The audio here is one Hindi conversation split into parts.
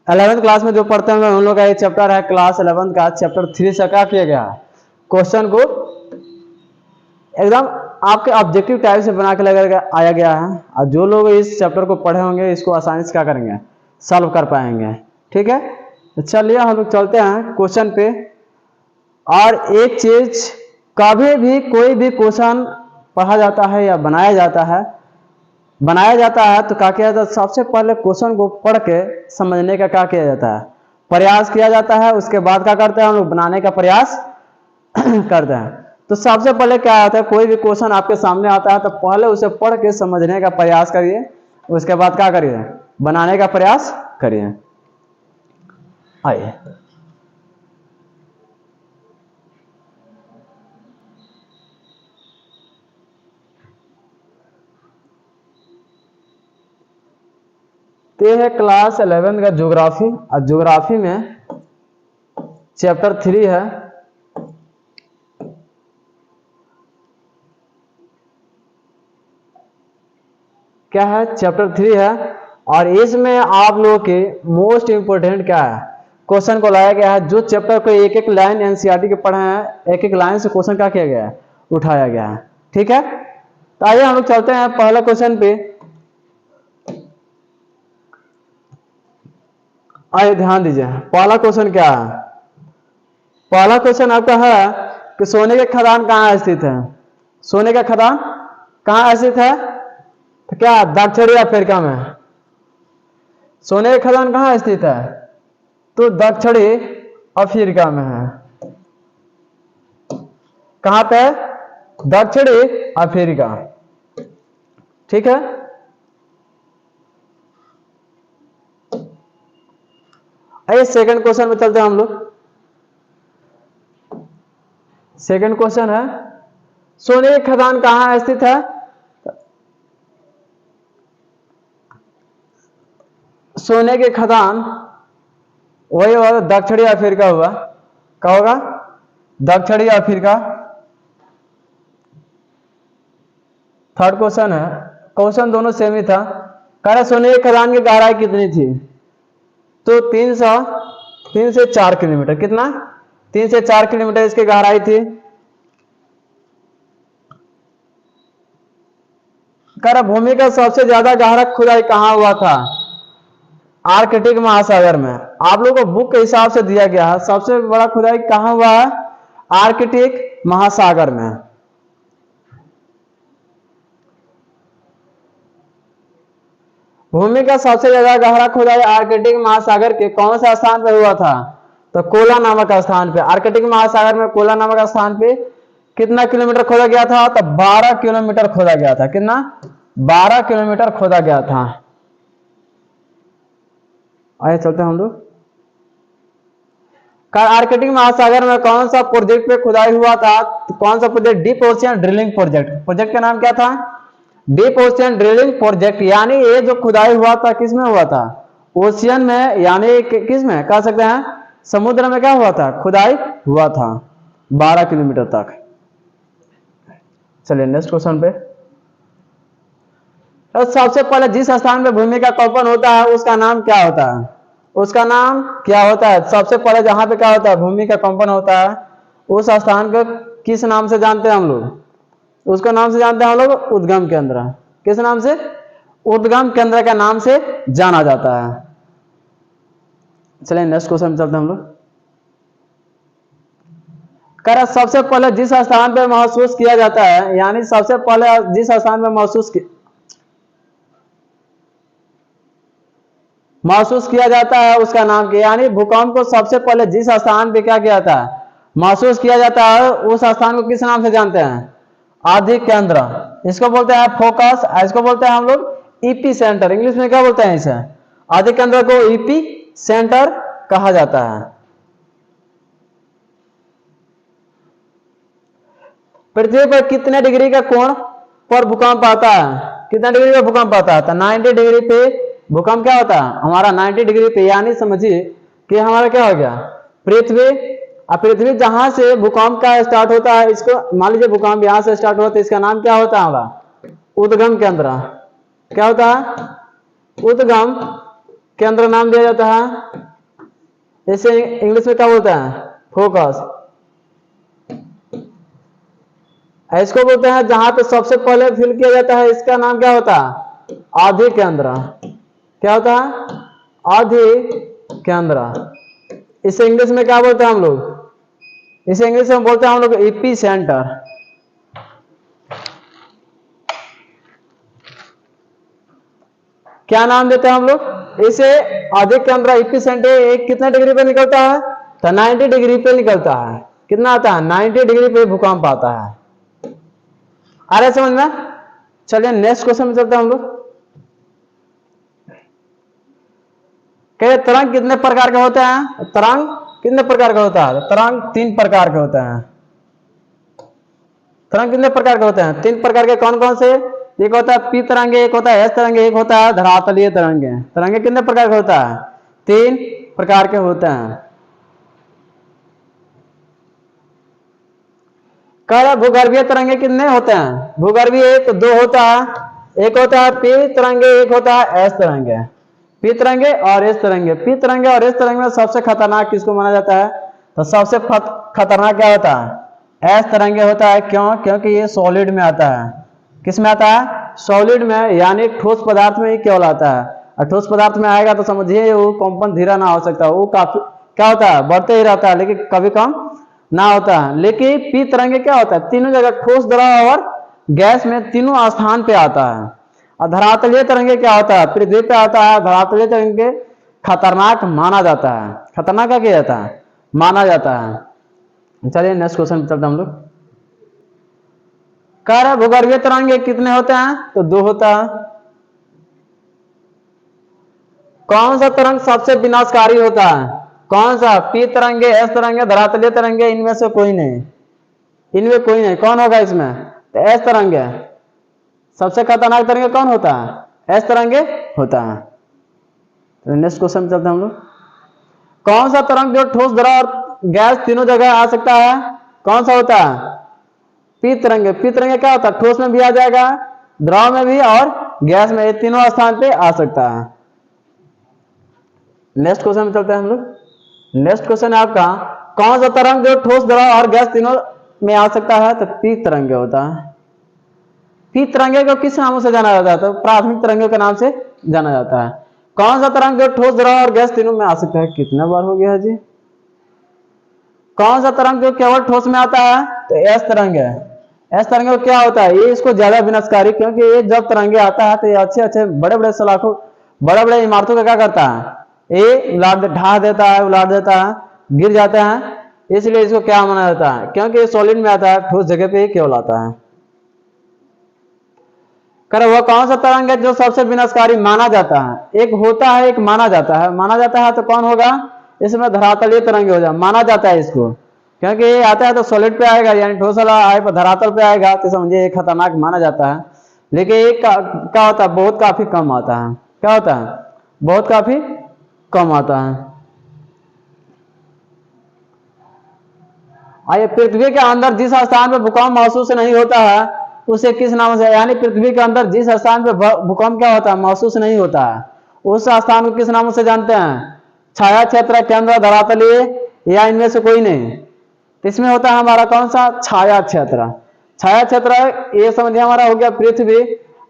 11th क्लास में जो पढ़ते हैं उन लोग का ये चैप्टर है क्लास 11th का चैप्टर 3 से क्या किया गया है, क्वेश्चन को एकदम आपके ऑब्जेक्टिव टाइप से बना के लगा आया गया है। और जो लोग इस चैप्टर को पढ़े होंगे इसको आसानी से क्या करेंगे, सॉल्व कर पाएंगे। ठीक है, तो चलिए हम लोग चलते हैं क्वेश्चन पे। और एक चीज, कभी भी कोई भी क्वेश्चन पढ़ा जाता है या बनाया जाता है तो क्या किया जाता है, सबसे पहले क्वेश्चन को पढ़ के समझने का क्या किया जाता है, प्रयास किया जाता है। उसके बाद क्या करते हैं हम लोग, बनाने का प्रयास करते हैं। तो सबसे पहले क्या आता है, कोई भी क्वेश्चन आपके सामने आता है तो पहले उसे पढ़ के समझने का प्रयास करिए, उसके बाद क्या करिए, बनाने का प्रयास करिए। आइए तो ये है क्लास 11 का ज्योग्राफी, और ज्योग्राफी में चैप्टर 3 है। क्या है, चैप्टर 3 है। और इसमें आप लोगों के मोस्ट इंपोर्टेंट क्या है, क्वेश्चन को लाया गया है। जो चैप्टर को एक एक लाइन एनसीईआरटी के पढ़े हैं, एक एक लाइन से क्वेश्चन क्या किया गया है, उठाया गया है। ठीक है, तो आइए हम लोग चलते हैं पहला क्वेश्चन पे। आइए ध्यान दीजिए, पहला क्वेश्चन क्या है। पहला क्वेश्चन आपका है कि सोने के खदान कहाँ स्थित है। सोने का खदान कहाँ स्थित है, तो क्या दक्षिणी अफ्रीका में। सोने का खदान कहाँ स्थित है, तो दक्षिणी अफ्रीका में है। कहां पे, दक्षिणी अफ्रीका। ठीक है, आइए सेकंड क्वेश्चन में चलते हैं हम लोग। सेकंड क्वेश्चन है, सोने की खदान कहां स्थित है। सोने के खदान वही होगा, दक्षिणी अफ्रीका हुआ। क्या होगा, दक्षिणी अफ्रीका। थर्ड क्वेश्चन है, क्वेश्चन दोनों सेम ही था। कह रहा सोने के खदान की गहराई कितनी थी, तो 3 से 4 किलोमीटर। कितना, 3 से 4 किलोमीटर इसकी गहराई थी। कह रहा भूमि का सबसे ज्यादा गहरा खुदाई कहां हुआ था, आर्कटिक महासागर में। आप लोगों को बुक के हिसाब से दिया गया है, सबसे बड़ा खुदाई कहां हुआ है, आर्कटिक महासागर में। भूमि का सबसे ज्यादा गहरा खुदाई आर्कटिक महासागर के कौन सा स्थान पर हुआ था, तो कोला नामक स्थान पे। आर्कटिक महासागर में कोला नामक स्थान पे कितना किलोमीटर खोदा गया था, तो 12 किलोमीटर खोदा गया था। कितना, 12 किलोमीटर खोदा गया था। आइए चलते हैं हम लोग। आर्कटिक महासागर में कौन सा प्रोजेक्ट पे खुदाई हुआ था, तो कौन सा project, deep ocean drilling project. Project का नाम क्या था, डीप ओशियन ड्रिलिंग प्रोजेक्ट। यानी ये जो खुदाई हुआ था किस में हुआ था, ओशियन में, यानी किस में कह सकते हैं, समुद्र में क्या हुआ था, खुदाई हुआ था 12 किलोमीटर तक। चलिए नेक्स्ट क्वेश्चन पे। तो सबसे पहले जिस स्थान पे भूमि का कंपन होता है उसका नाम क्या होता है, उसका नाम क्या होता है। सबसे पहले जहां पे क्या होता है, भूमि का कंपन होता है, उस स्थान को किस नाम से जानते हैं हम लोग, उसका नाम से जानते हैं हम लोग उद्गम केंद्र। किस नाम से, उद्गम केंद्र के नाम से जाना जाता है। चलिए नेक्स्ट क्वेश्चन में चलते हैं हम लोग। कह रहा सबसे पहले जिस स्थान पे महसूस किया जाता है, यानी सबसे पहले जिस स्थान पे महसूस किया जाता है उसका नाम क्या, यानी भूकंप को सबसे पहले जिस स्थान पे क्या किया जाता है, महसूस किया जाता है, उस स्थान को किस नाम से जानते हैं, आदि केंद्र। इसको बोलते हैं फोकस, इसको बोलते हैं हम लोग ईपी सेंटर। इंग्लिश में क्या बोलते हैं इसे, आदि केंद्र को ईपी सेंटर कहा जाता है। पृथ्वी पर कितने डिग्री का कोण पर भूकंप आता है, कितना डिग्री का भूकंप आता है, 90 डिग्री पे भूकंप क्या होता है हमारा, 90 डिग्री पे। यानी समझिए कि हमारा क्या हो गया, पृथ्वी जहां से भूकंप का स्टार्ट होता है, इसको मान लीजिए भूकंप यहां से स्टार्ट होता है, इसका नाम क्या होता है हमारा, उद्गम केंद्र। क्या होता है, उद्गम केंद्र नाम दिया जाता है। इसे इंग्लिश में क्या बोलते हैं? फोकस। इसको बोलते हैं जहां पे सबसे पहले फिल किया जाता है, इसका नाम क्या होता है? आधि केंद्र। क्या होता है? आधि केंद्र। इसे इंग्लिश में क्या बोलते हैं हम लोग? इसे इंग्लिश में बोलते हैं हम लोग एपी सेंटर। क्या नाम देते हैं हम लोग इसे? आधि केंद्र, एपी सेंटर। एक कितने डिग्री पे निकलता है? तो 90 डिग्री पे निकलता है। कितना आता है? 90 डिग्री पे भूकंप आता है। आ रहा है समझ में? चलिए नेक्स्ट क्वेश्चन में चलते हैं हम लोग। कहे तरंग कितने प्रकार के होते हैं? तरंग कितने प्रकार का होता है? तरंग 3 प्रकार के होते हैं। तरंग कितने प्रकार के होते हैं? 3 प्रकार के। कौन कौन से? एक होता है पी तरंगे, एक होता है एस तरंगे, एक होता है धरातलीय तरंगे। तरंगे कितने प्रकार के होता है? 3 प्रकार के होते हैं। कह भूगर्भीय तरंगे कितने होते हैं? भूगर्भीय तो 2 होता है। एक होता है पी तरंगे, एक होता है एस तरंगे। पी तरंगे और एस तरंगे। पी तरंगे और एस तरंगे में सबसे खतरनाक किसको माना जाता है? तो सबसे खतरनाक क्या होता है? एस तरंगे होता है। क्यों? क्योंकि ये सॉलिड में आता है। किस में आता है? सॉलिड में, यानी ठोस पदार्थ में ही केवल आता है। और ठोस पदार्थ में आएगा तो समझिए वो कंपन धीरा ना हो सकता, वो काफी क्या होता है? बढ़ते ही रहता है, लेकिन कभी कम ना होता है। लेकिन पी तरंगे क्या होता है? तीनों जगह, ठोस, द्रव और गैस में तीनों स्थान पे आता है। और धरातलीय तरंगे क्या होता है? पृथ्वी पे आता है। धरातलीय तरंगे खतरनाक माना जाता है। खतरनाक क्या किया जाता है? माना जाता है। चलिए नेक्स्ट क्वेश्चन पे चलते हम लोग। कह रहे भूगर्भीय तरंगे कितने होते हैं? तो 2 होता है। कौन सा तरंग सबसे विनाशकारी होता है? कौन सा? पी तरंगे, एस तरंगे, धरातलीय तरंगे, इनमें से कोई नहीं। इनमें कोई नहीं। कौन होगा इसमें? तो एस तरंगे। सबसे खतरनाक तरंगे कौन होता है? एस तरंगे होता है। तो नेक्स्ट क्वेश्चन चलते हैं हम लोग। कौन सा तरंग जो ठोस, द्रव और गैस तीनों जगह आ सकता है? कौन सा होता है? पी तरंगे। पी तरंगे क्या होता है? ठोस में भी आ जाएगा, द्रव में भी और गैस में, ये तीनों स्थान पे आ सकता है। नेक्स्ट क्वेश्चन में चलते हैं हम लोग। नेक्स्ट क्वेश्चन है आपका, कौन सा तरंग जो ठोस, द्रव और गैस तीनों में आ सकता है? तो पी तरंगे होता है। पी तरंगे को किस नामों से जाना जाता है? तो प्राथमिक तरंगों के नाम से जाना जाता है। कौन सा तरंग जो ठोस, द्रव और गैस तीनों में आ सकता है? कितना बार हो गया है जी? कौन सा तरंग जो केवल ठोस में आता है? तो एस तरंग है। एस तरंग में क्या होता है? ये इसको ज्यादा विनाशकारी, क्योंकि ये जब तरंगे आता है तो ये अच्छे अच्छे बड़े बड़े सलाखों, बड़े बड़े इमारतों का क्या करता है? ये उलाट ढा देता है, उलाट देता है, गिर जाता है। इसलिए इसको क्या माना जाता है? क्योंकि ये सॉलिड में आता है, ठोस जगह पे ही केवल आता है। कर वह कौन सा तरंग है जो सबसे विनाशकारी माना जाता है? एक होता है, एक माना जाता है। माना जाता है तो कौन होगा? इसमें धरातलीय तरंग हो जाए। माना जाता है इसको, क्योंकि ये आता है तो सॉलिड पे आएगा, यानी ठोस वाला आए पर धरातल पे आएगा, तो समझिए ये खतरनाक माना जाता है। लेकिन एक क्या होता है? बहुत काफी कम आता है। क्या होता है? बहुत काफी कम आता है। आइए, पृथ्वी के अंदर जिस स्थान पर भूकंप महसूस नहीं होता है उसे किस नाम से, यानी पृथ्वी के अंदर जिस स्थान पर भूकंप क्या होता है? महसूस नहीं होता है, उस स्थान को किस नाम से जानते हैं? छाया क्षेत्र, केंद्र, धरातलीय, या इनमें से कोई नहीं? तो इसमें होता है हमारा कौन सा? छाया क्षेत्र। छाया क्षेत्र ये समझिए हमारा हो गया पृथ्वी।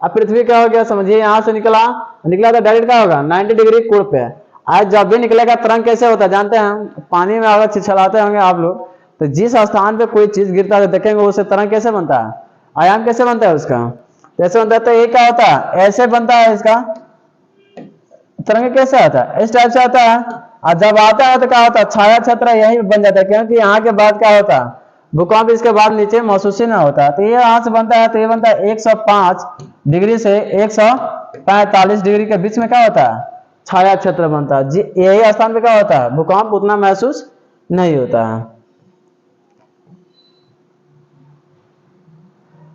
अब पृथ्वी क्या हो गया? समझिए यहाँ से निकला, निकला तो डायरेक्ट क्या होगा? 90 डिग्री कोण पे। आज जब भी निकलेगा तरंग कैसे होता है जानते हैं? पानी में अगर छिछलाते होंगे आप लोग, तो जिस स्थान पे कोई चीज गिरता है देखेंगे उसे तरंग कैसे बनता है? आयाम कैसे बनता है उसका? कैसे बनता है? तो ये क्या होता है? ऐसे बनता है इसका। तरंग कैसे आता है? इस टाइप से आता है। और जब आता है तो क्या होता है? छाया क्षेत्र यही बन जाता है, क्योंकि यहाँ के बाद क्या होता है? भूकंप इसके बाद नीचे महसूस ही ना होता है। तो ये यहाँ से बनता है, तो ये बनता है 105 डिग्री से 145 डिग्री के बीच में क्या होता है? छाया क्षेत्र बनता है। यही स्थान पे क्या होता है? भूकंप उतना महसूस नहीं होता है।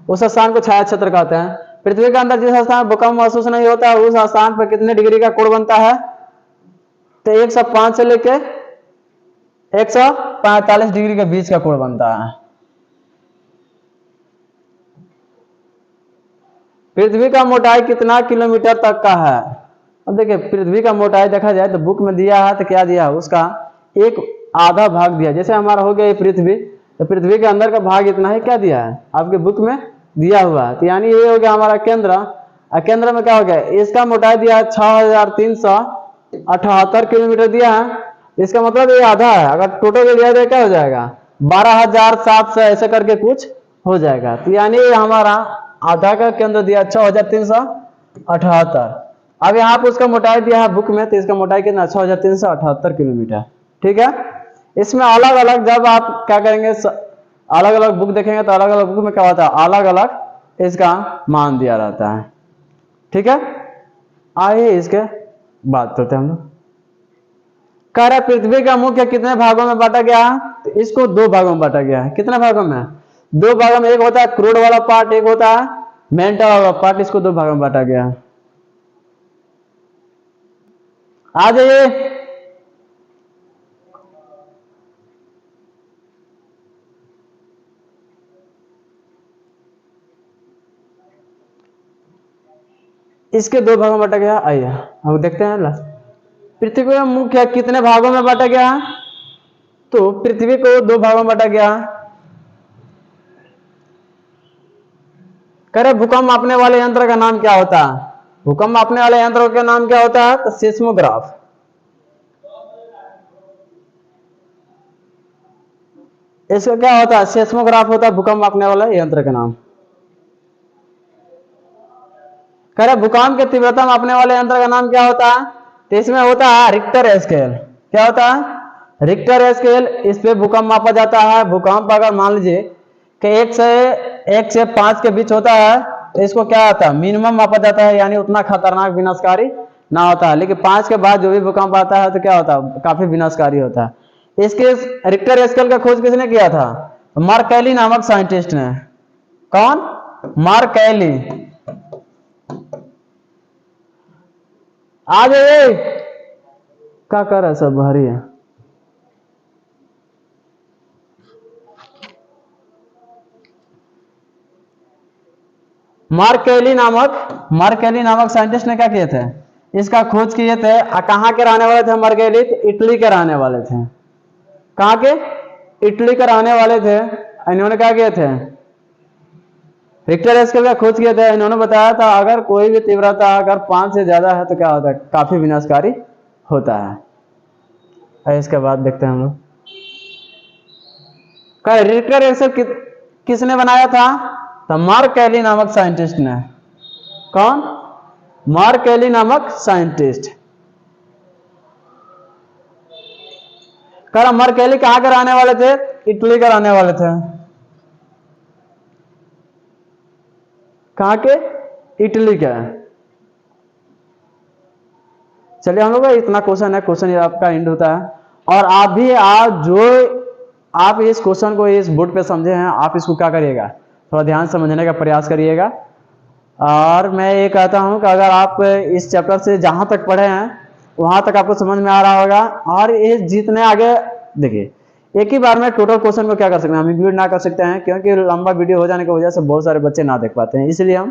उस स्थान को छाया क्षेत्र कहते हैं। पृथ्वी के अंदर जिस स्थान भूकंप महसूस नहीं होता है उस स्थान पर कितने डिग्री का कोण बनता है? तो 105 से लेके 145 डिग्री के बीच का कोण बनता है। पृथ्वी का मोटाई कितना किलोमीटर तक का है? अब देखिए पृथ्वी का मोटाई देखा जाए तो बुक में दिया है तो क्या दिया है, उसका एक आधा भाग दिया। जैसे हमारा हो गया ये पृथ्वी, तो पृथ्वी के अंदर का भाग इतना है, क्या दिया है आपके बुक में दिया हुआ है। तो यानी ये हो गया हमारा केंद्र, और केंद्र में क्या हो गया, इसका मोटाई दिया है 6378 किलोमीटर दिया है। इसका मतलब ये आधा है, अगर टोटल लिया जाए क्या हो जाएगा 12700 ऐसे करके कुछ हो जाएगा। तो यानी हमारा आधा का केंद्र दिया 6378। अब यहाँ पे उसका मोटाई दिया है बुक में, तो इसका मोटाई कितना 6378 किलोमीटर। ठीक है, इसमें अलग अलग जब आप क्या करेंगे, अलग अलग बुक देखेंगे तो अलग अलग बुक में क्या होता है, अलग अलग इसका मान दिया रहता है। ठीक है, आइए इसके बात करते हैं हम लोग। कह रहा पृथ्वी का मुख्य कितने भागों में बांटा गया है, तो इसको 2 भागों में बांटा गया है। कितने भागों में, 2 भागों में। एक होता है क्रूड वाला पार्ट, एक होता है मेंटल वाला पार्ट, इसको 2 भागों में बांटा गया है। आ जाइए, इसके 2 भागों में बांटा गया। आइए हम देखते हैं लास्ट। पृथ्वी का मुख्य कितने भागों में बांटा गया है, तो पृथ्वी को 2 भागों में बांटा गया। करे भूकंप मापने वाले यंत्र का नाम क्या होता है, भूकंप मापने वाले यंत्र का नाम क्या होता है, तो सेस्मोग्राफ। इसका क्या होता है, सेस्मोग्राफ होता है भूकंप मापने वाला यंत्र का नाम। कह रहे भूकंप की तीव्रता मापने वाले यंत्र का नाम क्या होता है, तो इसमें होता है रिक्टर स्केल। क्या होता है, रिक्टर स्केल। इस पे भूकंप मापा जाता है। भूकंप अगर मान लीजिए कि 1 से 5 के बीच होता है, तो इसको क्या होता है, मिनिमम मापा जाता है, यानी उतना खतरनाक विनाशकारी ना होता है। लेकिन 5 के बाद जो भी भूकंप आता है तो क्या होता है, काफी विनाशकारी होता है। इसके रिक्टर स्केल का खोज किसने किया था, मार्क कैली नामक साइंटिस्ट ने। कौन, मार्क कैली। आ जाइए, क्या कर रहा है सब भारी है। मार्क कैली नामक साइंटिस्ट ने क्या किए थे, इसका खोज किए थे। कहाँ के रहने वाले थे मार्क कैली, तो इटली के रहने वाले थे। कहाँ के, इटली के रहने वाले थे। इन्होंने क्या किए थे, रिक्टर स्केल का खोज किया था। इन्होंने बताया था अगर कोई भी तीव्रता अगर 5 से ज्यादा है तो क्या होता है, काफी विनाशकारी होता है। इसके बाद देखते हैं हम लोग, रिक्टर स्केल किसने बनाया था, तो मार्क कैली नामक साइंटिस्ट ने। कौन, मार्क कैली नामक साइंटिस्ट। मार्क कैली कहां के रहने वाले थे, इटली के रहने वाले थे। कहां के, इटली के। चलिए हम लोग इतना क्वेश्चन है, क्वेश्चन ये आपका एंड होता है। और आप भी आज जो आप इस क्वेश्चन को इस बोर्ड पे समझे हैं, आप इसको क्या करिएगा, थोड़ा ध्यान समझने का प्रयास करिएगा। और मैं ये कहता हूं कि अगर आप इस चैप्टर से जहां तक पढ़े हैं वहां तक आपको समझ में आ रहा होगा। और ये जितने आगे देखिए, एक ही बार में टोटल क्वेश्चन को क्या कर सकते हैं, हम इंक्लूड ना कर सकते हैं, क्योंकि लंबा वीडियो हो जाने की वजह से बहुत सारे बच्चे ना देख पाते हैं। इसलिए हम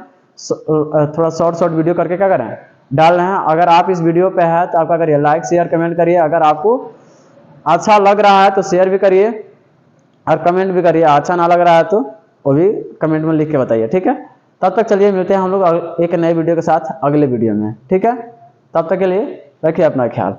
थोड़ा शॉर्ट वीडियो करके क्या करें, डाल रहे हैं। अगर आप इस वीडियो पे है तो आपका करिए लाइक शेयर कमेंट करिए। अगर आपको अच्छा लग रहा है तो शेयर भी करिए और कमेंट भी करिए। अच्छा ना लग रहा है तो वो भी कमेंट में लिख के बताइए। ठीक है, तब तक चलिए मिलते हैं हम लोग एक नए वीडियो के साथ अगले वीडियो में। ठीक है, तब तक के लिए रखिए अपना ख्याल।